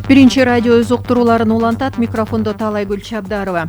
Биринчи радио өз уктурууларын улантат. Микрофондо Таалайгүл Чабдарова.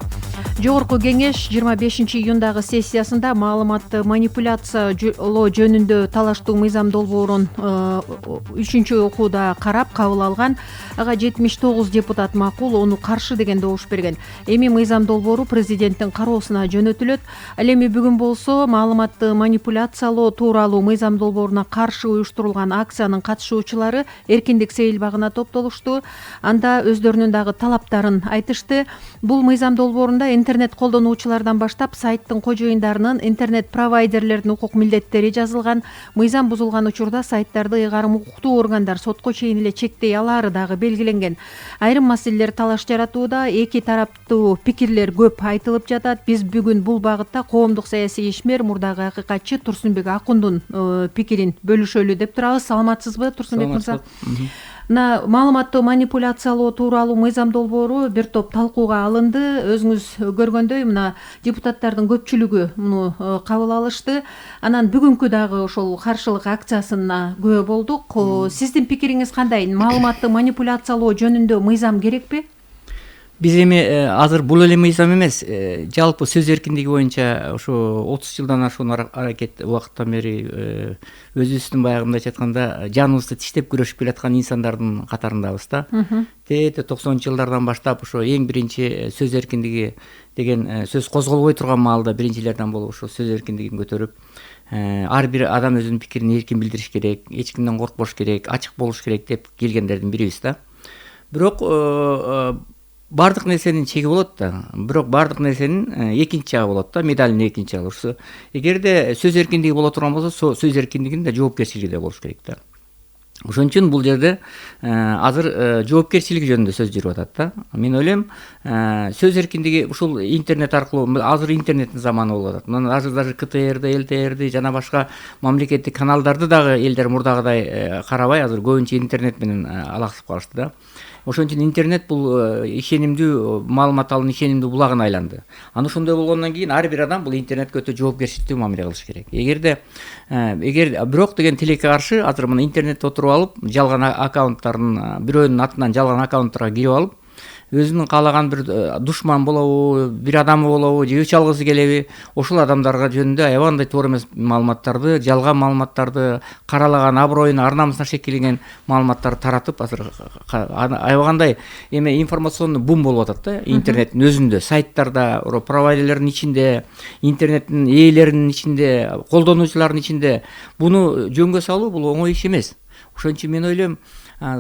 Жогорку кеңеш 25-июндагы сессиясында маалыматты манипуляциялоо жөнүндө талаштуу мыйзам долбоорун 3-окууда карап кабыл алган. Ага 79 депутат макул, ону каршы деген добуш берген. Эми мыйзам долбоору президенттин кароосуна жөнөтүлөт. Ал эми бүгүн болсо маалыматты манипуляциялоо тууралуу мыйзам долбооруна каршы уюштурулган акциянын катышуучулары Эркиндик сейил багына топтолушту. Анда өздөрүнүн дагы талаптарын айтышты. Бул мыйзам долбоорунда интернет колдонуучулардан баштап сайттын кожоюндарынын, интернет провайдерлердин укук милдеттери жазылган. Мыйзам бузулган учурда сайттарды ыйгарым укуктуу органдар сотко чейин эле чектей алаары дагы белгиленген. Айрым маселелер талаш жаратууда, эки тараптуу пикирлер көп айтылып жатат. Биз бүгүн бул багытта коомдук саясий ишмер, мурдагы акыйкатчы Турсунбек Акундун пикирин бөлүшөлү деп турабыз. Саламатсызбы, Турсунбек мырза? Маалыматтуу манипуляциялоо тууралуу мыйзам долбоору бир топ талкууга алынды. Өзүңүз көргөндөй, мына депутаттардын көпчүлүгү муну кабыл алышты. Анан бүгүнкү дагы ошол каршылык акциясына күбө болдук. Сиздин пикириңиз кандай? Маалыматтуу манипуляциялоо жөнүндө мыйзам керекпи? Биз эми азыр бул эле мыйзам эмес, жалпы сөз эркиндиги боюнча ошо 30 жылдан ашуун аракет убакыттан бери өзүбүздүн баягы мындайча айтканда жаныбызды тиштеп күрөшүп келаткан инсандардын катарындабыз да. 90-жылдардан баштап ошо эң биринчи сөз эркиндиги деген сөз козголбой турган маалда биринчилерден болуп ошо сөз эркиндигин көтөрүп, ар бир адам өзүнүн пикирин эркин билдириш керек, эч кимден коркпош керек, ачык болуш керек деп келгендердин бирибиз да. Бирок бардык нерсенин чеги болот да. Бирок бардык нерсенин экинчи жагы болот да, медалдын экинчи жагы. Ошо эгерде сөз эркиндиги боло турган болсо, сөз эркиндигинин да жоопкерчилиги да болуш керек да. Ошон үчүн бул жерде азыр жоопкерчилик жөнүндө сөз жүрүп атат да. Мен ойлойм, сөз эркиндиги ушул интернет аркылуу, азыр интернеттин заманы болуп атат. Мына азыр даже КТРди, ЛТРди жана башка мамлекеттик каналдарды дагы элдер мурдагыдай карабай, азыр көбүнчө интернет менен алаксып калышты да. Ошон үчүн интернет бул ишенимдүү маалымат алуунун ишенимдүү булагына айланды. Аны ошондой болгондон кийин ар бир адам бул интернетке өтө жоопкерчиликтүү мамиле кылыш керек. Эгер бирок деген тилекке каршы азыр мына интернетте отуруп алып, жалган аккаунттарын, бирөөнүн атынан жалган аккаунттарга кирип алып, өзүнүн каалаган бир душман болобу, бир адамы болобу, же өч алгысы келеби, ошол адамдарга жөнүндө аябагандай туура эмес маалыматтарды, жалган маалыматтарды, каралаган аброюна, ар намысына шекелеген маалыматтарды таратып, азыр аябагандай эме информационный бум болуп атат да, интернеттин өзүндө, сайттарда, провайдерлердин ичинде, интернеттин ээлеринин ичинде, колдонуучулардын ичинде. Буну жөнгө салуу бул оңой иш эмес. Ошон үчүн мен ойлойм,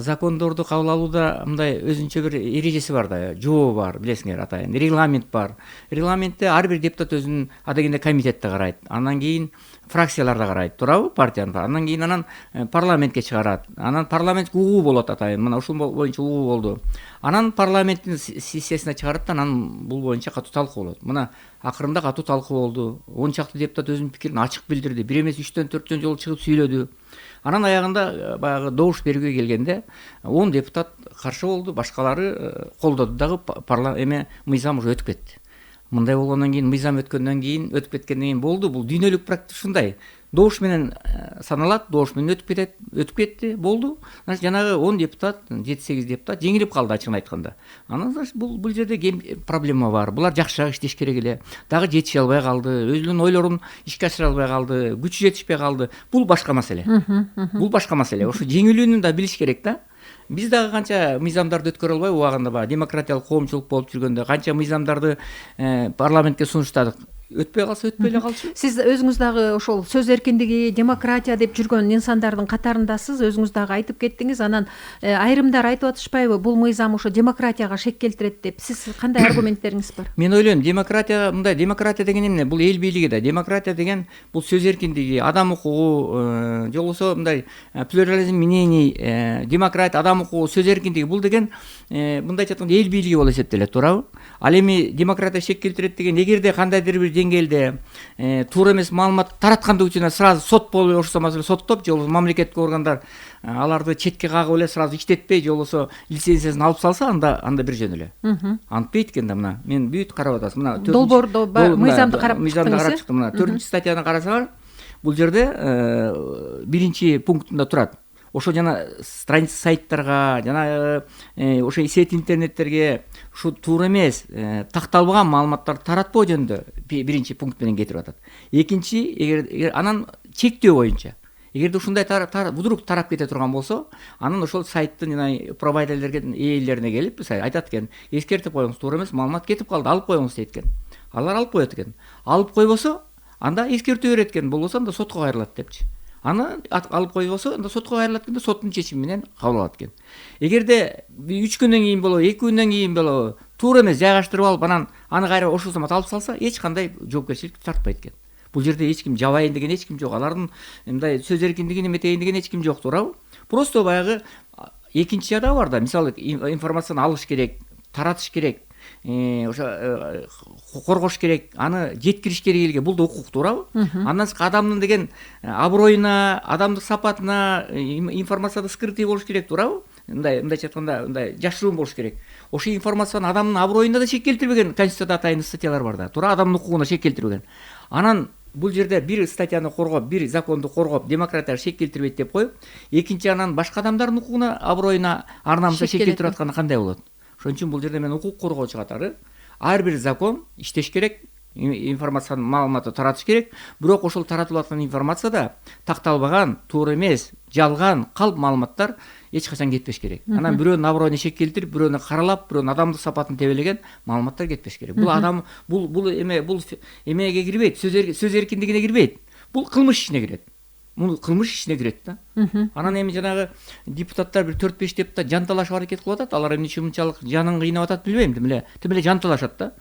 закондорду кабыл алууда мындай өзүнчө бир эрежеси бар да, жобо бар, билесиңер атайын, регламент бар. Регламентте ар бир депутат өзүнүн адегенде комитетте карайт, андан кийин фракцияларда карайт, туурабы, партиянын, андан кийин парламентке чыгарат, анан парламент угуу болот атайын, мына ушул боюнча угуу болду. Анан парламенттин сессиясына чыгарат, анан бул боюнча катуу талкуу болот. Мына акырында катуу талкуу болду, 10 чакты депутат өзүнүн пикирин ачык билдирди, бир эмес 3-4 жолу чыгып сүйлөдү. Анан аягында баягы добуш берүүгө келгенде 10 депутат каршы болду, башкалары колдоду дагы, мыйзам уже өтүп кетти. Мындай болгондон кийин, мыйзам өтүп кеткенден кийин болду, бул дүйнөлүк практика ушундай. Добуш менен саналат, добуш менен өтүп кетти, болду. Значит, жанагы 10 депутат, 7-8 депутат жеңилип калды, ачыгын айтканда. Анан бул жерде проблема бар. Булар жакшыраак иштеш керек эле. Дагы жетише албай калды, өзүнүн ойлорун ишке ашыра албай калды, күчү жетишпей калды. Бул башка маселе. Ошо жеңилүүнү да билиш керек да. Биз дагы канча мыйзамдарды өткөрө албай убагында демократиялык коомчулук болуп жүргөндө канча мыйзамдарды парламентке сунуштадык. Өтпөй калса өтпөй эле калчу. Сиз өзүңүз дагы ошол сөз эркиндиги, демократия деп жүргөн инсандардын катарындасыз, өзүңүз дагы айтып кеттиңиз. Анан айрымдар айтып атышпайбы, бул мыйзам ошо демократияга шек келтирет деп? Сиз кандай аргументтериңиз бар? Мен ойлойм, демократия мындай, демократия деген эмне? Бул эл бийлиги да. Демократия деген бул сөз эркиндиги, адам укугу, же болбосо мындай плюрализм мнений, демократия, адам укугу, сөз эркиндиги, бул деген мындайча айтканда эл бийлиги болуп эсептелет, туурабы? Ал эми демократия шек келтирет деген, эгерде кандайдыр бир деңгээлде туура эмес маалымат тараткандыгы үчүн сразу сот болуп ошол маселе соттоп, же болбосо мамлекеттик органдар аларды четке кагып эле сразу иштетпей, же болбосо лицензиясын алып салса, анда бир жөн эле. Антпейт экен да, мына мен бүт карап атасыз, мына долбоордо мыйзамды карап чыктым, мына 4-сатьяны карасаңар, бул жерде биринчи пунктунда турат. ошо жана страница сайттарга жана ошо сет интернеттерге ушу туура эмес такталбаган маалыматтарды таратпоо жөнүндө биринчи пункт менен кетирип атат. Экинчи, эгер анан чектөө боюнча эгерде ушундай будурук тарап кете турган болсо, анан ошол сайттын жана провайдерлерге ээлерине келип айтат экен, эскертип коюңуз, туура эмес маалымат кетип калды, алып коюңуз дейт экен. Алар алып коет экен. Алып койбосо анда эскертүү берет экен, болбосо анда сотко кайрылат депчи. Аны алып койбосо анда сотко кайрылат экен, соттун чечими менен кабыл алат экен. Эгерде 3 күндөн кийин болобу, 2 күндөн кийин болобу, туура эмес жайгаштырып алып анан аны кайра ошол замат алып салса, эч кандай жоопкерчилик тартпайт экен. Бул жерде эч ким жабайын деген эч ким жок. Алардын мындай сөз эркиндигин эметейин деген эч ким жок, туурабы? Просто баягы экинчи жада бар да, мисалы информацияны алыш керек, таратыш керек, ошо коргош керек, аны жеткириш керек элге. Бул да укук, туурабы? Андан сырткары адамдын деген аброюна, адамдык сапатына информацияда скрытый болуш керек, туурабы? Мындайча айтканда, мындай жашыруун болуш керек. Ошол информацияны адамдын аброюна да шек келтирбеген Конституцияда атайын статьялар бар да, туура, адамдын укугуна шек келтирбеген. Анан бул жерде бир статьяны коргоп, бир законду коргоп, демократияга шек келтирбейт деп коюп, экинчи анан башка адамдардын укугуна, аброюна, ар намысына шек келтирип атканда кандай болот? Ошон үчүн бул жерде мен укук коргоочу катары ар бир закон иштеш керек, информацияны, маалыматты таратыш керек, бирок ошол таратылып аткан информацияда такталбаган, туура эмес, жалган, калп маалыматтар эч качан кетпеш керек. Анан бирөөнүн аброюна шек келтирип, бирөөнү каралап, бирөөнүн адамдык сапатын тебелеген маалыматтар кетпеш керек. Бул адам бул эмеге кирбейт, сөз эркиндигине кирбейт. Бул кылмыш ишине кирет. Муну кылмыш ишине кирет да. Анан эми жанагы депутаттар бир 4-5 депутат жанталашып аракет кылып атат. Алар эмне үчүн мынчалык жанын кыйнап атат билбейм. Тим эле жанталашат да.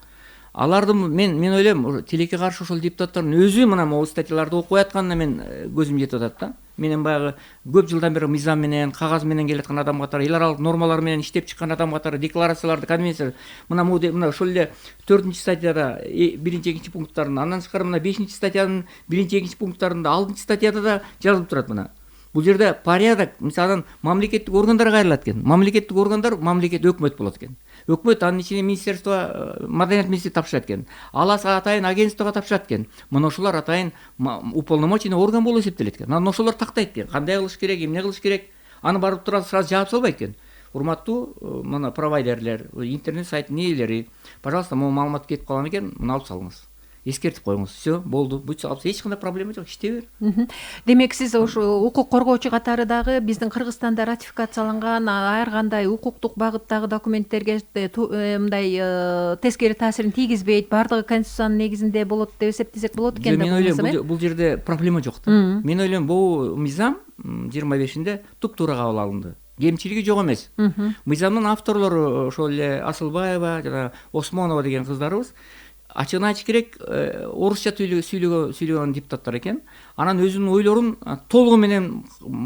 Алардын мен ойлойм, тилекке каршы ошол депутаттардын өзү мына могу статьяларды окуй атканына мен көзүм жетип атат да. Менен баягы көп жылдан бери мыйзам менен, кагаз менен келаткан адам катары, эл аралык нормалар менен иштеп чыккан адам катары декларацияларды, конвенция мына ошол эле 4-статьяда 1-2 пункттарында, андан сырткары мына 5-статьянын 1-2 пункттарында, 6-статьяда да жазылып турат мына. Бул жерде порядок, мисалдан мамлекеттик органдарга кайрылат экен. Мамлекеттик органдар мамлекет өкмөт болот экен. Өкмөт анын ичине министерство, маданият министри тапшырат экен. Ал атайын агентствого тапшырат экен. Мына ошолор атайын уполномоченный орган болуп эсептелет экен. Анан ошолор тактайт экен. Кандай кылыш керек, эмне кылыш керек? Аны барып тура сразу жаап салбайт экен. Урматтуу мына провайдерлер, интернет сайттын ээлери, пожалуйста, могу маалымат кетип калган экен, муну алып салыңыз. Эскертип коюңуз. Все, болду. Буйтса алса эч кандай проблема жок, иштей бер. Демек сиз ошо укук коргоочу катары дагы биздин Кыргызстанда ратификацияланган ар кандай укуктук багыттагы документтерге мындай тескери таасирин тийгизбейт, баардыгы конституциянын негизинде болот деп эсептесек болот экен да. Мен ойлойм, бул жерде проблема жок да. Мен ойлойм, бул мыйзам 25-inde туп-туура кабыл алынды. Кемчилиги жок эмес. Мыйзамдын авторлору ошол эле Асылбаева жана Осмонова деген кыздарыбыз ачыгын айтыш керек, орусча сүйлөгөн депутаттар экен. Анан өзүнүн ойлорун толугу менен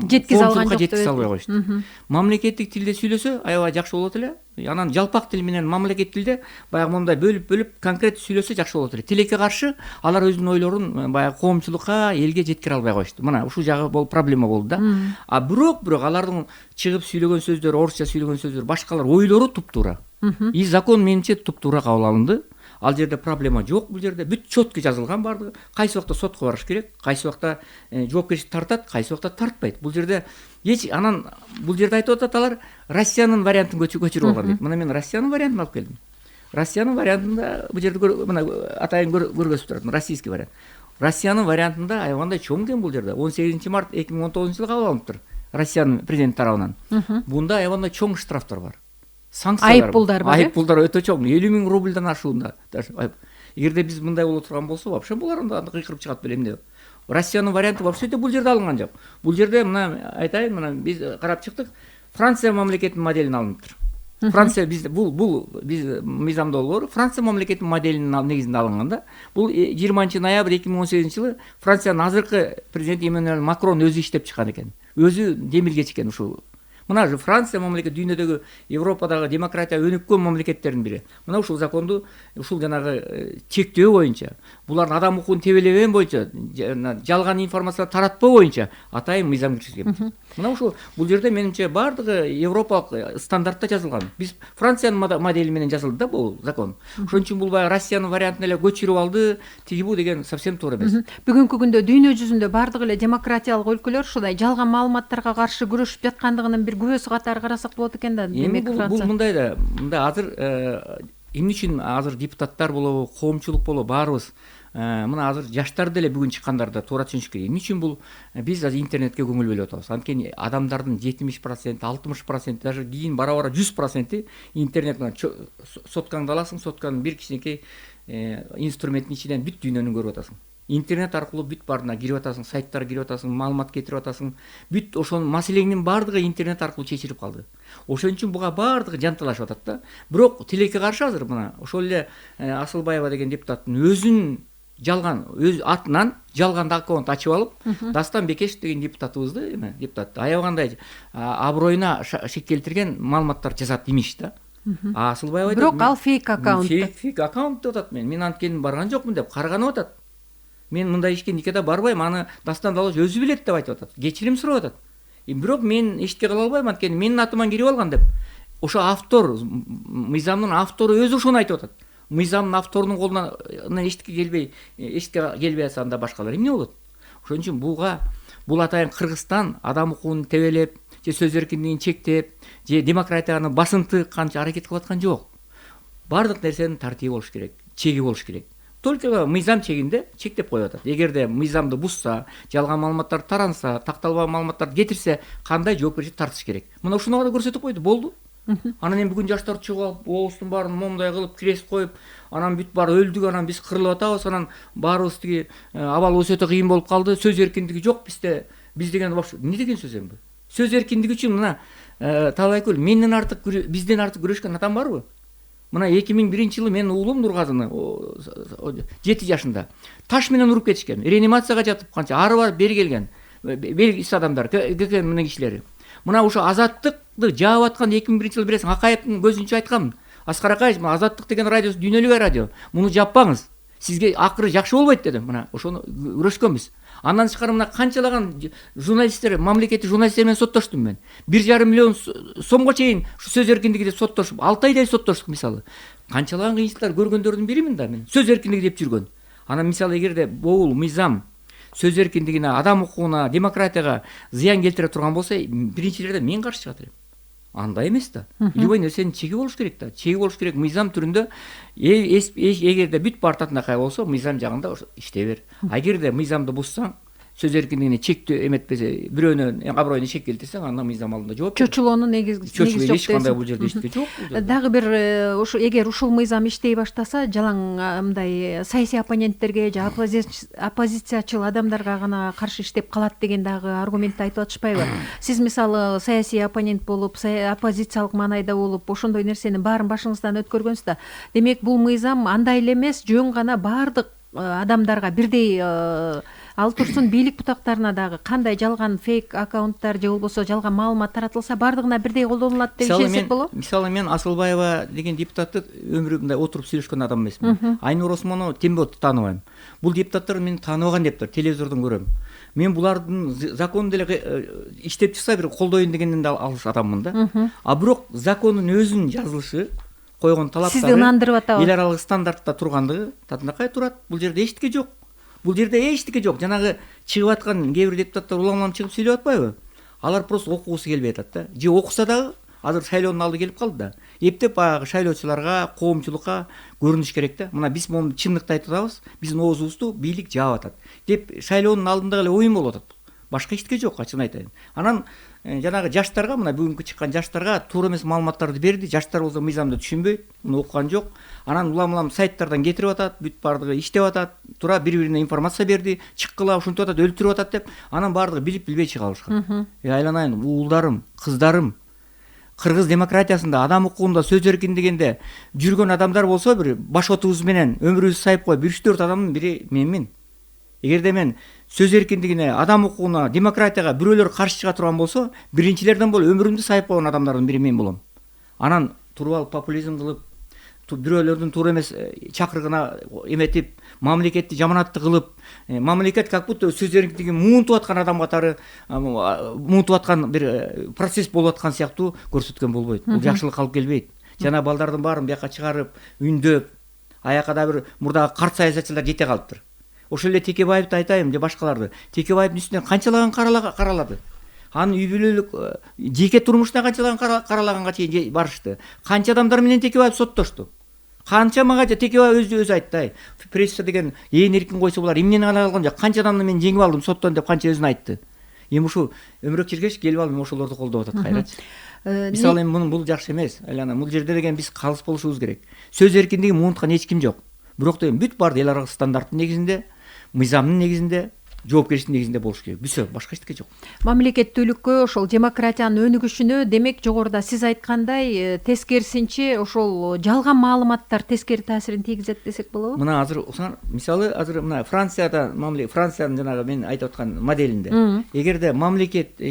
жеткизе албай коюшту. Мамлекеттик тилде сүйлөсө аябай жакшы болот эле. Анан жалпак тил менен мамлекеттик тилде баягы мондай бөлүп конкрет сүйлөсө жакшы болот эле. Тилекке каршы алар өзүнүн ойлорун баягы коомчулукка, элге жеткире албай коюшту. Мына ушул жагы проблема болду да. А бирок алардын чыгып сүйлөгөн сөздөрү, орусча сүйлөгөн сөздөрү, башкалар ойлору туп-туура. И закон менимче туп-туура кабыл алынды. Ал жерде проблема жок, бул жерде бүт четко жазылган бардыгы. Кайсы убакта сотко барыш керек, кайсы убакта жоопкерчилик тартат, кайсы убакта тартпайт. Бул жерде анан бул жерде айтып атат алар Россиянын вариантын көчүрүп алган дейт. Мына мен Россиянын вариантын алып келдим. Россиянын вариантында бул жерде мына атайын көргөзүп турат, российский вариант. Россиянын вариантында аябандай чоң кен бул жерде. 18 март 2019-жылы кабыл алыныптыр Россиянын президенти тарабынан. Бунда аябандай чоң штрафтар бар. Айыппулдар бар. Айыппулдар өтө чоң, 50.000 рубльдан ашуунда. Эгерде биз мындай боло турган болсо, вообще булар анда кыйкырып чыгат беле эмне. Россиянын варианты вообще бул жерде алынган жок. Бул жерде мына айтайын, мына биз карап чыктык. Франция мамлекетинин моделин алыныптыр. Франция биз мыйзамда болбору, Франция мамлекетинин моделинин негизинде алынган да. Бул 20-ноябрь 2018-жылы Франциянын азыркы президенти Эммануэль Макрон өзү иштеп чыккан экен. Өзү демилгеч экен ушул Мына Франция мамлекети дүйнөдөгү Европадагы демократия өнүккөн мамлекеттердин бири. Мына ушул законду ушул жанагы чектөө боюнча, булардын адам укугун тебелебеген боюнча, жалган информация таратпоо боюнча атайын мыйзам киргизген. Мына ушул бул жерде менимче баардыгы европалык стандартта жазылган. Биз Франциянын модели менен жазылды да бул закон. Ошон үчүн бул баягы Россиянын вариантын эле көчүрүп алды, тиги бу деген совсем туура эмес. Бүгүнкү күндө дүйнө жүзүндө баардык эле демократиялык өлкөлөр ушундай жалган маалыматтарга каршы күрөшүп жаткандыгынын бир күбөсү катары карасак болот экен да. Демек бул мындай да, мында азыр эмне үчүн азыр депутаттар болобу, коомчулук болобу баарыбыз мына азыр жаштар деле бүгүн чыккандар да туура түшүнүш керек. Эмне үчүн бул биз азыр интернетке көңүл бөлүп атабыз? Анткени адамдардын 70%, 60%, даже кийин бара-бара 100% интернет менен соткаңды аласың, сотканын бир кичинекей инструменттин ичинен бүт дүйнөнү көрүп атасың. Интернет аркылуу бүт баарына кирип атасың, сайттарга кирип атасың, маалымат кетирип атасың. Бүт ошонун маселеңдин баардыгы интернет аркылуу чечилип калды. Ошон үчүн буга баардыгы жанталашып атат да. Бирок тилекке каршы азыр мына ошол эле Асылбаева деген депутаттын өзүнүн жалган өз атынан жалган аккаунт ачып алып, Дастан Бекешев деген депутатыбызды, эме депутат аябагандай аброюна шек келтирген маалыматтар жазат имиш да. Асылбаева айтат. Бирок ал фейк аккаунт. Фейк аккаунт деп атат. Мен анткени барган жокмун деп карганып атат. Мен мындай ишке никада барбайм, аны Дастан Далош өзү билет деп айтып атат. Кечирим сурап атат. Бирок мен эчтеке кыла албайм, анткени менин атыман кирип алган деп. Ошо автор, мыйзамдын автору өзү ошону айтып атат. Мыйзамдын авторунун колунан эчтеке келбей атса анда башкалар эмне болот? Ошон үчүн бул атайын Кыргызстан адам укугун тебелеп, же сөз эркиндигин чектеп, же демократияны басынты канча аракет кылып аткан жок. Бардык нерсенин тартиби болуш керек, чеги болуш керек. Только мыйзам чегинде чектеп коюп атат. Эгерде мыйзамды бузса, жалган маалыматтар таранса, такталбаган маалыматтарды кетирсе, кандай жоопкерчилик тартыш керек? Мына ушуну гана көрсөтүп койду, болду. Анан эми бүгүн жаштар чыгып алып, оозун баарын момундай кылып, крест коюп, анан бүт баары өлдүк, анан биз кырылып атабыз, анан баарыбыз тиги абалыбыз өтө кыйын болуп калды, сөз эркиндиги жок бизде. Биз деген вообще эмне деген сөз эми бу? Сөз эркиндиги үчүн мына Талайкүл менден артык, бизден артык күрөшкөн адам барбы? Мына 2001-жылы менин уулум Нургазыны 7 жашында таш менен уруп кетишкен. Реанимацияга жатып канча ары барып бери келген. Белгисиз адамдар, ГК менен кишилери. Мына ошо азаттыкты жаап аткан 2001-жылы билесиң, Акаевдин көзүнчө айткан. Аскар Акаев, азаттык деген радио дүйнөлүк радио. Муну жаппаңыз. Сизге акыры жакшы болбойт дедим. Мына ошону күрөшкөнбүз. Андан тышкары мына канчалаган журналисттер, мамлекеттик журналисттер менен соттоштум мен. 1,5 миллион сомго чейин сөз эркиндиги деп соттошуп, 6 айдай соттоштук мисалы. Канчалаган кыйынчылыктар көргөндөрдүн биримин да мен. Сөз эркиндиги деп жүргөн. Анан мисалы эгерде бул мыйзам сөз эркиндигине, адам укугуна, демократияга зыян келтире турган болсо, биринчилерден мен каршы чыгат элем. Андай эмес да. Любой нерсенин чеги болуш керек да. Чеги болуш керек мыйзам түрүндө. Эгерде бүт бартатына кай болсо, мыйзам жагында иштей бер. Эгерде мыйзамды бузсаң, сөз эркиндигине чектөө эметпесе, бирөөнүн аброюна шек келтирсең, анда мыйзам алдында жооп бер. Чочулоонун негизи жок. Эч кандай бул жерде иштөө жок. Дагы бир ушу эгер ушул мыйзам иштей баштаса, жалаң мындай саясий оппоненттерге же оппозициячыл адамдарга гана каршы иштеп калат деген дагы аргументти айтып атышпайбы? Сиз мисалы саясий оппонент болуп, оппозициялык маанайда болуп, ошондой нерсенин баарын башыңыздан өткөргөнсүз да. Демек бул мыйзам андай эле эмес, жөн гана баардык адамдарга бирдей ал турсун бийлик бутактарына дагы кандай жалган фейк аккаунттар же болбосо жалган маалымат таратылса, баардыгына бирдей колдонулат деп ишенсек болобу? Мисалы мен Асылбаева деген депутатты өмүрүмдө отуруп сүйлөшкөн адам эмесмин. Айнур Осмонову тембот тааныбайм. Бул депутаттар мени тааныбаган депутаттар, телевизордон көрөм. Мен булардын законун деле иштеп чыкса бир колдоюн дегенден да алыс адаммын да. А бирок закондун өзүнүн жазылышы, койгон талаптары сизди ынандырып атабы? Эл аралык стандартта тургандыгы татынакай турат. Бул жерде эчтеке жок. Бул жерде эчтеке жок. Жанагы чыгып аткан кээ бир депутаттар улам-улам чыгып сүйлөп атпайбы? Алар просто окугусу келбей атат да. Же окуса дагы азыр шайлоонун алды келип калды да. Эптеп баягы шайлоочуларга, коомчулукка көрүнүш керек да. Мына биз мону чындыкты айтып атабыз. Биздин оозубузду бийлик жаап атат деп шайлоонун алдында эле оюн болуп атат. Башка эчтеке жок, ачыгын айтайын. Анан жанагы жаштарга, мына бүгүнкү чыккан жаштарга туура эмес маалыматтарды берди. Жаштар болсо мыйзамды түшүнбөйт, муну окуган жок. Анан улам-улам сайттардан кетирип атат, бүт баардыгы иштеп атат, туура бири-бирине информация берди, чыккыла ушинтип атат, өлтүрүп атат деп, анан баардыгы билип билбей чыга алышкан. Айланайын, уулдарым, кыздарым, кыргыз демократиясында, адам укугунда, сөз эркиндигинде жүргөн адамдар болсо, бир баш отубуз менен өмүрүбүздү сайып коюп 3-4 адамдын бири менмин. Эгерде мен сөз эркиндигине, адам укугуна, демократияга бирөөлөр каршы чыга турган болсо, биринчилерден болуп өмүрүмдү сайып койгон адамдардын бири мен болом. Анан туруп алып популизм кылып, бирөөлөрдүн туура эмес чакырыгына эметип, мамлекетти жаманатты кылып, мамлекет как будто сөз эркиндигин муунтуп аткан адам катары муунтуп аткан бир процесс болуп аткан сыяктуу көрсөткөн болбойт. Бул жакшылыкка алып келбейт. Жана балдардын баарын бияка чыгарып, үндөп, аяка да бир мурдагы карт саясатчылар жете калыптыр. Ошол эле Текебаевди айтайын же башкаларды. Текебаевдин үстүнөн канчалаган каралады. Анын үй бүлөлүк жеке турмушуна канчалаган каралаганга чейин барышты. Канча адамдар менен Текебаев соттошту. Канча мага Текебаев өзү айтты. Пресса деген ээн эркин койсо булар эмнени ала алган жок. Канча адамды мен жеңип алдым соттон деп канча өзүн айтты. Эми ушу өмүрөк чиркеш келип алып ошолорду колдоп атат кайрачы. Мисалы эми бул жакшы эмес. Айлана бул жерде деген биз калыс болушубуз керек. Сөз эркиндиги муунткан эч ким жок. Бирок деген бүт баары эл аралык стандарттын негизинде, мыйзамдын негизинде, жоопкерчиликтин негизинде болуш керек. Бүсө башка эчтеке жок. Мамлекеттүүлүккө, ошол демократиянын өнүгүшүнө, демек жогоруда сиз айткандай, тескерисинче ошол жалган маалыматтар тескери таасирин тийгизет десек болобу? Мына азыр мисалы азыр мына Франциянын жанагы мен айтып аткан моделинде, эгерде мамлекет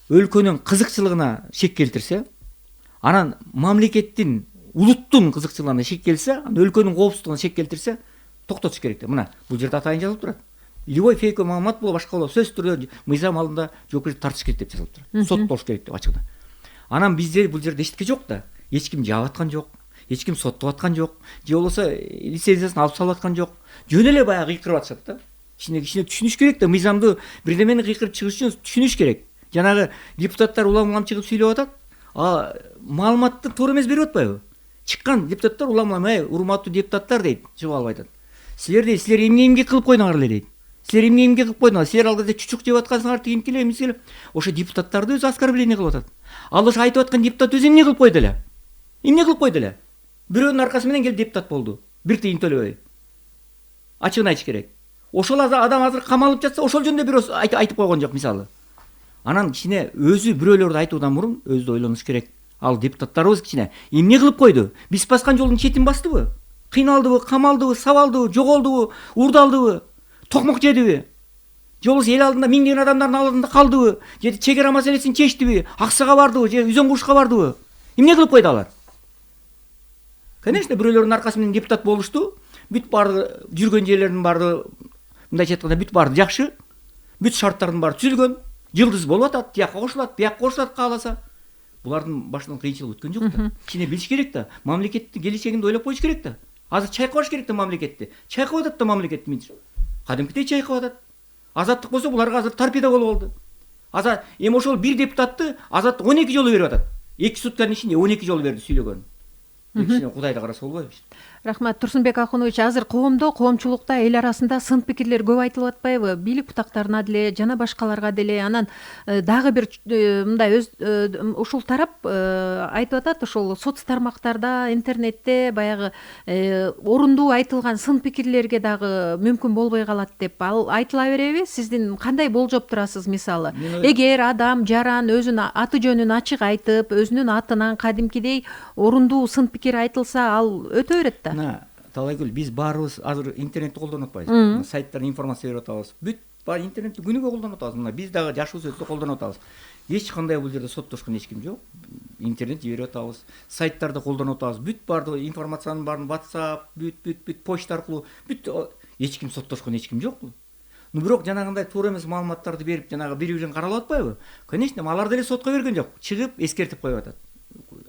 өлкөнүн кызыкчылыгына шек келтирсе, анан мамлекеттин улуттун кызыкчылыгына шек келсе, өлкөнүн коопсуздугуна шек келтирсе, токтотуш керек. Мына бул жерде атайын жазылып турат. Любой фейковый маалымат болобу, башка болобу, сөзсүз түрдө мыйзам алдында жоопкерчиликти тартыш керек деп жазылып турат. Сот болуш керек деп ачыгда. Анан бизде бул жерде эчтеке жок да. Эч ким жаап аткан жок, эч ким соттоп аткан жок, же болбосо лицензиясын алып салып аткан жок. Жөн эле баягы кыйкырып атышат да. Кичине түшүнүш керек да, мыйзамды бирдемени кыйкырып чыгыш үчүн түшүнүш керек. Жанагы депутаттар улам чыгып сүйлөп атат. Маалыматты туура эмес берип атпайбы? Чыккан депутаттар улам, урматтуу депутаттар дейт, чыгып алып айтат. Силер эмне кылып койдуңар эле дейт. Силер эмне кылып койдуңар? Силер ал кезде чучук жеп аткансыңар, тигинтиле, эмискеле. Ошо депутаттарды өзү оскорбление кылып атат. Ал ошо айтып аткан депутат өзү эмне кылып койду эле? Эмне кылып койду эле? Бирөөнүн аркасы менен келип депутат болду. Бир тыйын төлөбөй. Ачыгын айтыш керек. Ошол адам азыр камалып жатса, ошол жөнүндө бирөө айтып койгон жок мисалы. Анан кичине өзү бирөөлөрдү айтуудан мурун өзү да ойлонуш керек. Ал депутаттарыбыз кичине эмне кылып койду? Биз баскан жолдун четин бастыбы? Кыйналдыбы, камалдыбы, сабалдыбы, жоголдубу, урдалдыбы, токмок жедиби? Же болбосо эл алдында миңдеген адамдардын алдында калдыбы? Же чек ара маселесин чечтиби? Аксага бардыбы, же Үзөн кушка бардыбы? Эмне кылып койду алар? Конечно, бирөөлөрдүн аркасы менен депутат болушту. Бүт баары жүргөн жерлердин баары мындайча айтканда бүт баары жакшы. Бүт шарттардын баары түзүлгөн. Жылдыз болуп атат, тияка кошулат, бияка кошулат кааласа. Булардын башынан кыйынчылык өткөн жок да. Кичине билиш керек да. Мамлекеттин келечегинди ойлоп коюш керек да. Азыр чайкабаш керек да мамлекетти. Чайкап атат да мамлекетти менчи. Кадимкидей чайкап атат. Азаттык болсо буларга азыр торпеда болуп алды. Азыр эми ошол бир депутатты Азаттык 12 жолу берип атат. 2 сутканын ичинде 12 жолу берди сүйлөгөн. Кичине Кудайды караса болбойбу? Рахмат, Турсунбек Акунович. Азыр коомчулукта эл арасында сын пикирлер көп айтылып атпайбы? Бийлик бутактарына деле, жана башкаларга деле. Анан дагы бир мындай ушул тарап айтып атат, ошол соц тармактарда, интернетте баягы орундуу айтылган сын пикирлерге дагы мүмкүн болбой калат деп. Ал айтыла береби? Сиздин кандай болжоп турасыз мисалы? Эгер адам жаран өзүнүн аты жөнүн ачык айтып, өзүнүн атынан кадимкидей орундуу сын пикир айтылса, ал өтө берет да. Талайгүл, биз баарыбыз азыр интернетти колдонуп атпайбыз. Сайттардан информация берип атабыз. Бүт баары интернетти күнүгө колдонуп атабыз. Мына биз дагы жашыбыз өтсө колдонуп атабыз. Эч кандай бул жерде соттошкон эч ким жок. Интернет жиберип атабыз. Сайттарды колдонуп атабыз. Бүт баары информациянын баарын WhatsApp, бүт почта аркылуу бүт эч ким соттошкон эч ким жок. Бирок жанагындай туура эмес маалыматтарды берип, жанагы бири-бирин каралап атпайбы? Конечно, алар деле сотко берген жок. Чыгып эскертип коюп атат.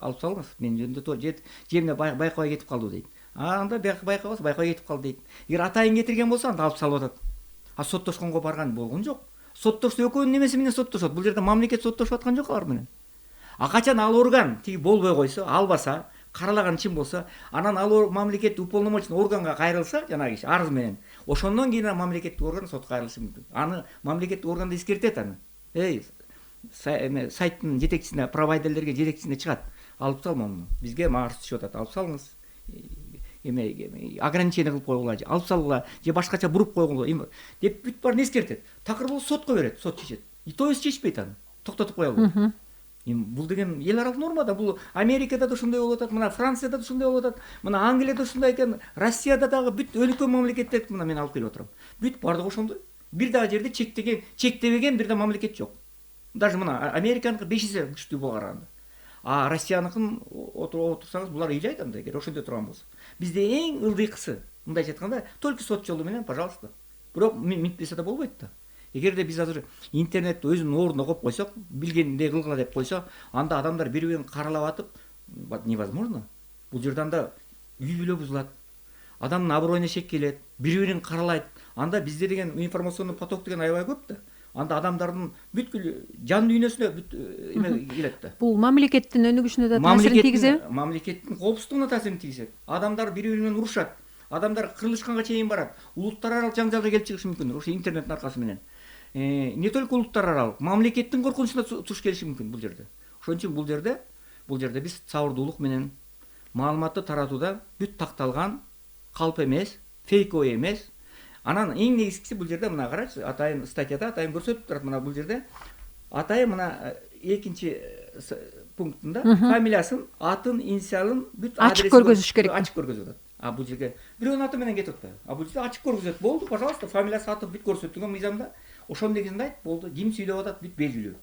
Алып салыңыз, мен жөнүндө туура жемне байкабай кетип калды дейт. Анда байкабас, байкабай кетип калды дейт. Эгер атайын кетирген болсо, анда алып салып атат. Соттошконго барган болгон жок. Соттошсо экөөнүн немеси менен соттошот. Бул жерде мамлекет соттошуп аткан жок алар менен. Качан ал орган тиги болбой койсо, албаса, каралаган чын болсо, анан ал мамлекет уполномоченный органга кайрылса, жанагы киши арыз менен, ошондон кийин мамлекеттик орган сотко кайрылышы мүмкүн. Аны мамлекеттик орган да эскертет аны. Сайттын жетекчисине, провайдерлерге жетекчисине чыгат. Алып сал муну. Бизге арыз түшүп атат. Алып салыңыз. Ограничение кылып койгула, алып салгыла, же башкача буруп койгула деп бүт баарын эскертет. Такыр болсо сотко берет, сот чечет. И то есть чечпейт аны. Токтотуп коелу. Бул деген эл аралык норма да. Бул Америкада да ушундай болуп атат, мына Францияда да ушундай болуп атат, мына Англияда ушундай экен, Россияда дагы бүт өлкө мамлекеттер мына мен алып келип отурам. Бүт бардыгы ошондой. бир дагы жерде чектебеген бир да мамлекет жок. Даже мына Американыкы 5 эсе күчтүү буга караганда. А Россияныкын отурсаңыз булар ыйлайт анда эгер ошондой турган болсо. Бизде эң ылдыйкысы, мындайча айтканда, только сот жолу менен, пожалуйста. Бирок минтпесе да болбойт да. Эгерде биз азыр интернетти өзүнүн ордуна коюп койсок, билгендей кылгыла деп койсо, анда адамдар бири-бирин каралап атып, невозможно. Бул жерде анда үй бүлө бузулат. Адамдын аброюна шек келет, бири-бирин каралайт. Анда бизде деген информационный поток деген аябай көп да. Анда адамдардын бүткүл жан дүйнөсүнө эме келет да. Бул мамлекеттин өнүгүшүнө да таасирин тийгизеби? Мамлекеттин коопсуздугуна таасирин тийгизет. Адамдар бири-бири менен урушат. Адамдар кырылышканга чейин барат. Улуттар аралык жаңжалга келип чыгышы мүмкүн. Ошо интернеттин аркасы менен. Не только улуттар аралык, мамлекеттин коркунучуна туш келиши мүмкүн бул жерде. Ошон үчүн бул жерде биз сабырдуулук менен маалыматты таратууда бүт такталган, калп эмес, фейковый эмес. Анан эң негизгиси бул жерде мына карачы, атайын статьяда атайын көрсөтүп турат мына бул жерде. Атайын мына экинчи пунктунда фамилиясын, атын, инициалын бүт адресин ачык көргөзүш керек. Ачык көргөзүп атат. А бул жерге бирөөнүн аты менен кетип атпайбы? А бул жерде ачык көргөзөт. Болду, пожалуйста, фамилиясы, аты бүт көрсөтүлгөн мыйзамда. Ошонун негизинде айт, болду, ким сүйлөп атат, бүт белгилүү.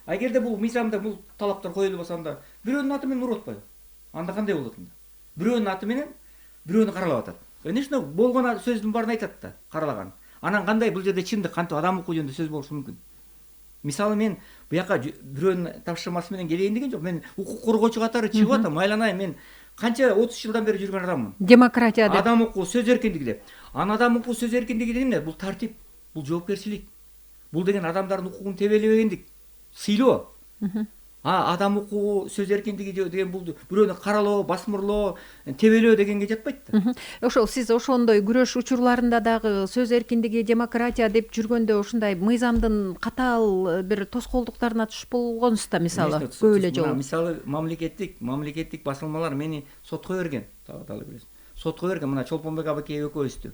А эгерде бул мыйзамда бул талаптар коюлуп атса, анда бирөөнүн аты менен уруп атпайбы? Анда кандай болот анда? Бирөөнүн аты менен бирөөнү каралап атат. Конечно, болгон сөздүн баарын айтат да, каралаган. Анан кандай бул жерде чындык, кантип адам укуу жөнүндө сөз болушу мүмкүн. Мисалы мен буяка бирөөнүн тапшырмасы менен келейин деген жок. Мен укук коргоочу катары чыгып атам, айланайын. Мен канча 30 жылдан бери жүргөн адаммын. Демократия деп. Адам укугу, сөз эркиндиги деп. Адам укугу, сөз эркиндиги деген эмне? Бул тартип, бул жоопкерчилик. Бул деген адамдардын укугун тебелебегендик, сыйлоо. Адам укугу, сөз эркиндиги деген бул бирөөнү каралоо, басмырлоо, тебелөө дегенге жатпайт да. Ошол сиз ошондой күрөш учурларында дагы сөз эркиндиги, демократия деп жүргөндө ошондой мыйзамдын катаал бир тоскоолдуктарына түшүп болгонсуз да, мисалы көп эле жолу. Мисалы мамлекеттик басылмалар мени сотко берген, табаталы билесиз. Сотко берген мына Чолпонбек Абакеев экөөбүздү.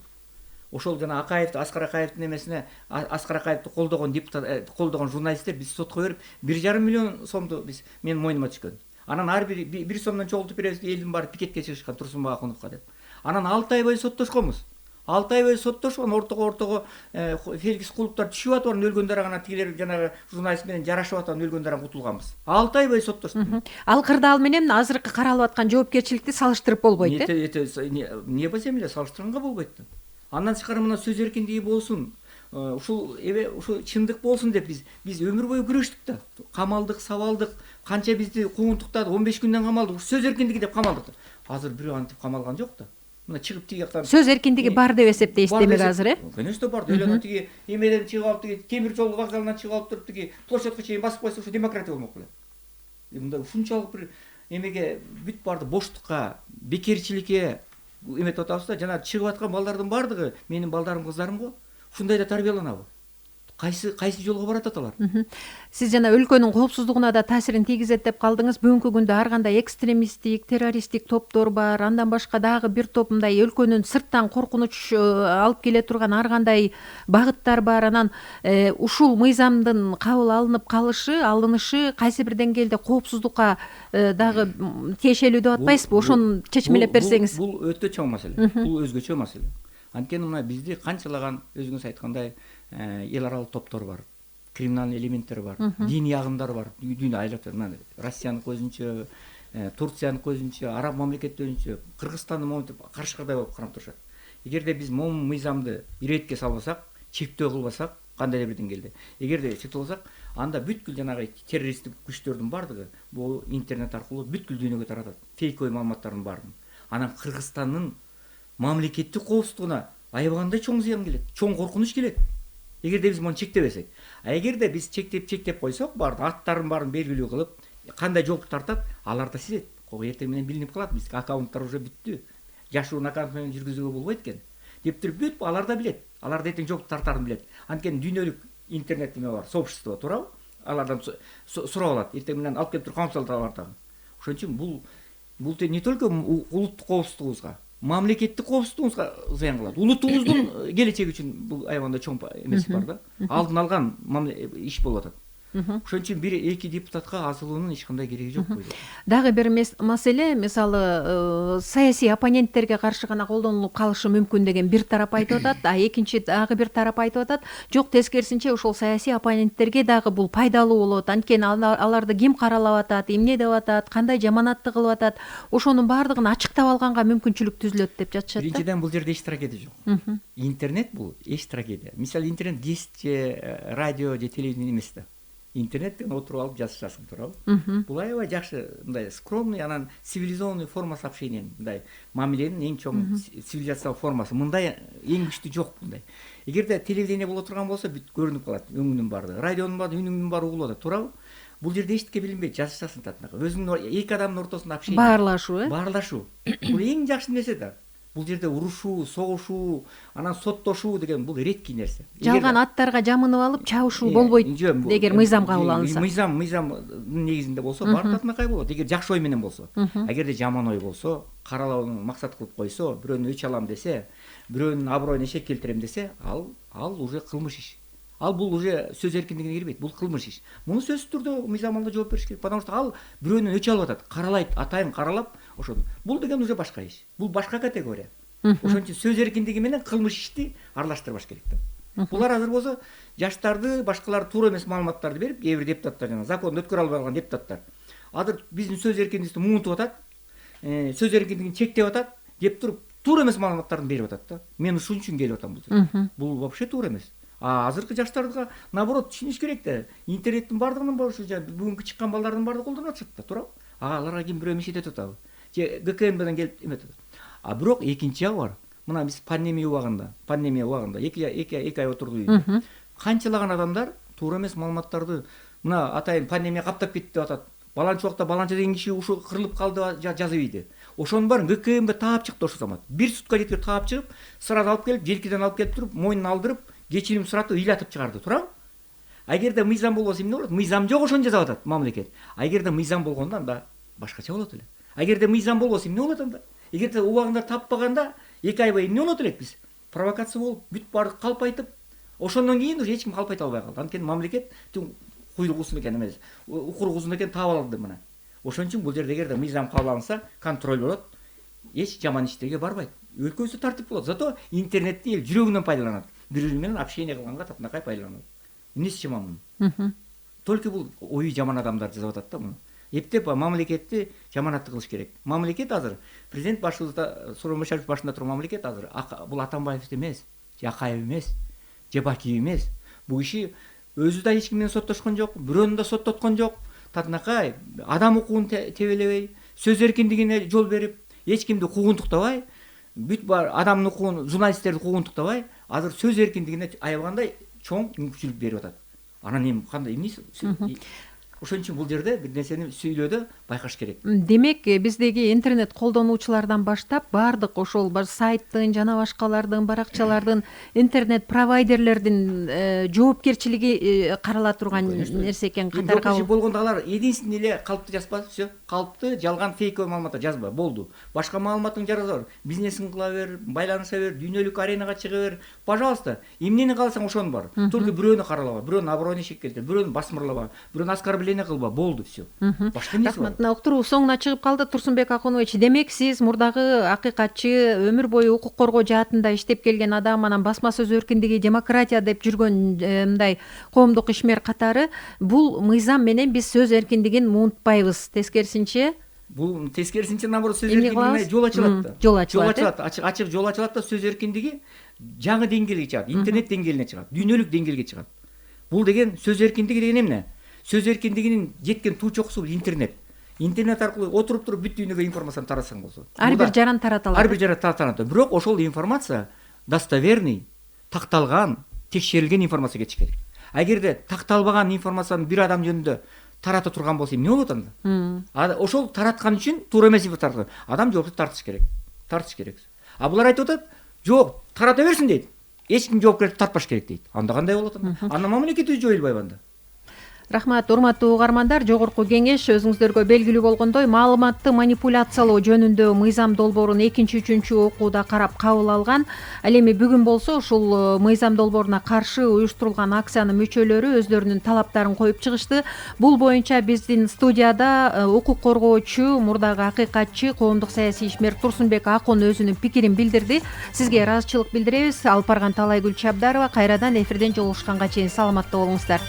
Ошол жана Акаевди, Аскар Акаевдин эмесине, Аскар Акаевди колдогон депутат, колдогон журналисттер биз сотко берип 1,5 миллион сомду менин мойнума түшкөн. Анан ар бир 1 сомдон чогултуп беребиз, элдин баары пикетке чыгышкан Турсунбай Акуновго деп. Анан 6 ай бою соттошконбуз. 6 ай бою соттошкон, ортого Феликс Кулуптар түшүп атып, анан өлгөндөр гана тигилер жанагы журналист менен жарашып атып, өлгөндөр гана кутулганбыз. 6 ай бою соттоштук. Ал кырдаал менен азыркы каралып аткан жоопкерчиликти салыштырып болбойт, не болсо эле салыштырганга болбойт да. Андан тышкары мына сөз эркиндиги болсун, ушул чындык болсун деп биз өмүр бою күрөштүк да. Камалдык, сабалдык, канча бизди куугунтуктады, 15 күндөн камалдык, сөз эркиндиги деп камалдык. Азыр бирөө антип камалган жок да. Мына чыгып тиги жактан сөз эркиндиги бар деп эсептейсиз демек азыр, Конечно бар. Эле тиги эмеден чыгып алып, тиги темир жол вокзалынан чыгып алып туруп, тиги площадька чейин басып койсо, ошо демократия болмок беле. Мында ушунчалык бир эмеге бүт барды боштукка, бекерчиликке эметип атабыз да. Жана чыгып аткан балдардын баардыгы менин балдарым, кыздарым го. Ушундай да тарбияланабы? Кайсы жолго барат аталар? Сиз жана өлкөнүн коопсуздугуна да таасирин тийгизет деп калдыңыз. Бүгүнкү күндө ар кандай экстремисттик, террористтик топтор бар. Андан башка дагы бир топ мындай өлкөнүн сырттан коркунуч алып келе турган ар кандай багыттар бар. Анан ушул мыйзамдын кабыл алынышы кайсы бир деңгээлде коопсуздукка дагы тиешелүү деп атпайсызбы? Ошону чечмелеп берсеңиз. Бул өтө чоң маселе. Бул өзгөчө маселе. Анткени мына бизде канчалаган өзүңүз айткандай эл аралык топтор бар, криминалдык элементтер бар, диний агымдар бар, дүйнө айлап жатат. Россияныкы өзүнчө, Турцияныкы өзүнчө, араб мамлекети өзүнчө, Кыргызстандын моментип каршы кырдай болуп карап турушат. Эгерде биз момун мыйзамды иретке салбасак, чектөө кылбасак, кандайдыр бир деңгээлде, эгерде чектөө кылсак, анда бүткүл жанагы террористтик күчтөрдүн баардыгы бул интернет аркылуу бүткүл дүйнөгө таратат. Фейковый маалыматтардын баарын. Анан Кыргызстандын мамлекеттик коопсуздугуна аябагандай чоң зыян келет, чоң коркунуч келет. Эгерде биз муну чектебесек. А эгерде биз чектеп койсок, аттарын баарын белгилүү кылып, кандай жоопту тартат, алар да сезет. Эртең менен билинип калат, биз аккаунттар уже бүттү. Жашуун аккаунт менен жүргүзүүгө болбойт экен. Деп туруп бүт алар да билет. Алар да эртең жоопту тартарын билет. Анткени дүйнөлүк интернет эме бар, сообщество, туурабы? Алардан сурап алат. Эртең менен алып келип туруп камсыздап алат дагы. Ошон үчүн бул не только улуттук коопсуздугубузга, мамлекеттик коопсуздугубузга зыян кылат. Улутубуздун келечеги үчүн бул аябагандай чоң эмеси бар да. Алдын алган иш болуп атат. ошон үчүн бир эки депутатка азылуунун эч кандай кереги жок койду. Дагы бир маселе, мисалы саясий оппоненттерге каршы гана колдонулуп калышы мүмкүн деген бир тарап айтып атат, а экинчи дагы бир тарап айтып атат, жок тескерисинче ошол саясий оппоненттерге дагы бул пайдалуу болот, анткени аларды ким каралап атат, эмне деп атат, кандай жаманатты кылып атат, ошонун баардыгын ачыктап алганга мүмкүнчүлүк түзүлөт деп жатышат да. Биринчиден бул жерде эч трагедия жок. Интернет бул эч трагедия. Мисалы интернет гезит же радио же телевидение эмес да. Интернеттен отуруп алып жазышасың, туурабы? Бул аябай жакшы, мындай скромный, анан цивилизованный формасы общения, мындай мамиленин эң чоң цивилизациялык формасы. Мындай эң күчтүү жок мындай. Эгерде телевидение боло турган болсо бүт көрүнүп калат өңүнүн баардыгы, радионун баардыгы, үнүнүн баардыгы угулуп атат, туурабы? Бул жерде эчтеке билинбейт, жазышасың татынакы. Өзүңүн эки адамдын ортосунда общение. Баарлашуу, Баарлашуу. Бул эң жакшы нерсе да. Бул жерде урушуу, согушуу, анан соттошуу деген бул редкий нерсе. жалган аттарга жамынып алып чабышуу болбойт эгер мыйзам кабыл алынса. Мыйзамдын негизинде болсо бар татынакай болот, эгер жакшы ой менен болсо. Эгерде жаман ой болсо, каралоону максат кылып койсо, бирөөнү өч алам десе, бирөөнүн аброюна эшек келтирем десе, ал уже кылмыш иш. Ал бул уже сөз эркиндигине кирбейт, бул кылмыш иш. Муну сөзсүз түрдө мыйзам алда жооп бериш керек, потому что ал бирөөнүн өч алып атат, каралайт, атайын каралап, ошону. Бул деген уже башка иш. Бул башка категория. Ошон үчүн сөз эркиндиги менен кылмыш ишти аралаштырбаш керек да. Булар азыр болсо жаштарды, башкалар туура эмес маалыматтарды берип, кээ бир депутаттар жана законду өткөрө албай калган депутаттар азыр биздин сөз эркиндигибизди муунтуп атат, сөз эркиндигин чектеп атат деп туруп, туура эмес маалыматтарды берип атат да. Мен ушун үчүн келип атам бул жерге. Бул вообще туура эмес. Азыркы жаштарга наоборот түшүнүш керек да. Интернеттин баардыгынын бошу бүгүнкү чыккан балдардын баардыгы колдонуп атышат да, туурабы? Аларга ким бирөө мешет этип атабы? Же ГКМБден келип эметет. Бирок экинчи жагы бар. Мына биз пандемия убагында эки ай отурдук үйдө. Канчалаган адамдар туура эмес маалыматтарды, мына атайын пандемия каптап кетти деп атат. Баланча убакта баланча деген киши ушу кырылып калды жазып ийди. Ошонун баарын ГКМБ таап чыкты ошол замат. Бир сутка жеткип таап чыгып, сразу алып келип, желкеден алып келип туруп, мойнуна алдырып, кечирим суратып, ыйлатып чыгарды, туурабы? Эгерде мыйзам болбосо эмне болот? Мыйзам жок, ошону жасап атат мамлекет. Эгерде мыйзам болгондо анда башкача болот эле. Эгерде мыйзам болбосо эмне болот анда? Эгерде убагында таппаганда 2 ай бою эмне болот элек биз? Провокация болуп, бүт баардык калпайтып, ошондон кийин уже эч ким калпайта албай калды. Анткени мамлекет куйругусун экен эмес, укуругусун экен таап алды мына. Ошон үчүн бул жерде эгерде мыйзам кабыл алынса, контроль болот, эч жаман иштерге барбайт. Өлкөбүздө тартип болот. Зато интернетти эл жүрөгүнөн пайдаланат. Бири-бири менен общение кылганга татынакай пайдаланат. Эмнеси жаман мунун? Только бул ою жаман адамдар жасап атат да муну. Эптеп мамлекетти жаманатты кылыш керек. Мамлекет азыр президент башыбызда, Сооронбай Шарипович башында турган мамлекет азыр бул Атамбаев эмес, же Акаев эмес, же Бакиев эмес. Бул киши өзү да эч ким менен соттошкон жок, бирөөнү да соттоткон жок. Татынакай адам укугун тебелебей, сөз эркиндигине жол берип, эч кимди куугунтуктабай, бүт бар адамдын укугун, журналисттерди куугунтуктабай, азыр сөз эркиндигине аябагандай чоң мүмкүнчүлүк берип атат. Анан эми кандай эмне? Ошон үчүн бул жерде бир нерсени сүйлөөдө байкаш керек. Демек, биздеги интернет колдонуучулардан баштап баардык ошол сайттын жана башкалардын, баракчалардын, интернет провайдерлердин жоопкерчилиги карала турган нерсе экен катары кабыл. Болгондо алар единственный эле калыпты жазба, все, калыпты жалган фейковый маалымат жазба, болду. Башка маалыматын жаза бер, бизнесин кыла бер, байланыша бер, дүйнөлүк аренага чыга бер. Пожалуйста, эмнени кааласаң ошону бар. Только бирөөнү каралаба, бирөөнүн аброюна эшек келтир, бирөөнү басмырлаба, бирөөнү оскорбление кылба, болду все. Башка эмеси бар. Рахмат. Уктуруу соңуна чыгып калды, Турсунбек Акунович. Демек, сиз мурдагы акыйкатчы, өмүр бою укук коргоо жаатында иштеп келген адам, анан басма сөз эркиндиги, демократия деп жүргөн мындай коомдук ишмер катары бул мыйзам менен биз сөз эркиндигин муунтпайбыз. Тескерисинче Наоборот, сөз эркиндигине жол ачылат да. Жол ачылат. Ачык жол ачылат да, сөз эркиндиги жаңы деңгээлге чыгат, интернет деңгээлине чыгат, дүйнөлүк деңгээлге чыгат. Бул деген сөз эркиндиги деген эмне? Сөз эркиндигинин жеткен туу чокусу бул интернет. Интернет аркылуу отуруп туруп бүт дүйнөгө информацияны таратсаң болсо. Ар бир жаран тарата алат. Ар бир жаран тарата алат. Бирок ошол информация достоверный, такталган, текшерилген информация кетиш керек. Эгерде такталбаган информацияны бир адам жөнүндө тарата турган болсо эмне болот анда? Ошол тараткан үчүн туура эмес информация адам жоопкерчиликке тартыш керек. Булар айтып атат, жок, тарата берсин дейт. Эч ким жоопкерчиликке тартпаш керек дейт. Анда кандай болот анда? Анда мамлекет жоюлбайбы анда? Рахмат, урматтуу угармандар. Жогорку кеңеш өзүңүздөргө белгилүү болгондой маалыматты манипуляциялоо жөнүндө мыйзам долбоорун 2-3 окууда карап кабыл алган. Ал эми бүгүн болсо ушул мыйзам долбооруна каршы уюштурулган акциянын мүчөлөрү өздөрүнүн талаптарын коюп чыгышты. Бул боюнча биздин студияда укук коргоочу, мурдагы акыйкатчы, коомдук саясий ишмер Турсунбек Акун өзүнүн пикирин билдирди. Сизге ыраазычылык билдиребиз. Алпарган Талайгүл Чабдарова. Кайрадан эфирден жолугушканга чейин саламатта болуңуздар.